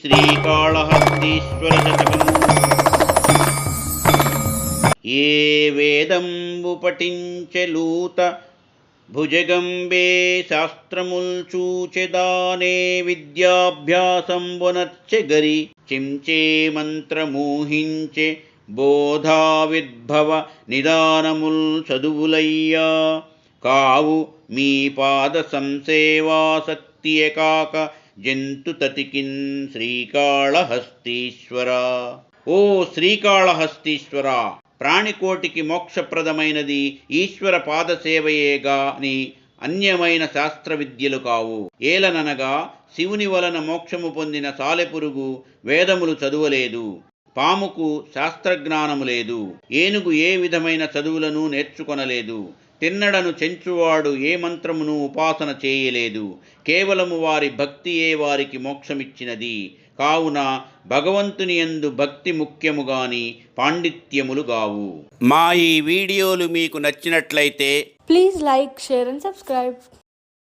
శ్రీకాళహస్తీశ్వర శతకం. ఏ వేదంబు పఠించెలూత భుజగంబే శాస్త్రముల్ చూచెదానే విద్యాభ్యాసంబునర్చెగరి చించే మంత్రమూహించే బోధావిద్భవ నిదానముల్ చదువులయ్యా కావు మీ పాద సంసేవాసక్తియే కాక జంతుతతికిన్ శ్రీకాళహస్తీశ్వర. ఓ శ్రీకాళహస్తీశ్వర, ప్రాణికోటికి మోక్షప్రదమైనది ఈశ్వర పాదసేవయేగాని అన్యమైన శాస్త్ర విద్యలు కావు. ఏలననగా శివుని వలన మోక్షము పొందిన సాలెపురుగు వేదములు చదువలేదు, పాముకు శాస్త్రజ్ఞానము లేదు, ఏనుగు ఏ విధమైన చదువులను నేర్చుకొనలేదు, తిన్నడను చెంచువాడు ఏ మంత్రమును ఉపాసన చేయలేదు. కేవలము వారి భక్తియే వారికి మోక్షమిచ్చినది. కావున భగవంతుని యందు భక్తి ముఖ్యము గాని పాండిత్యములు గావు. మా ఈ వీడియోలు మీకు నచ్చినట్లయితే please like, share and subscribe.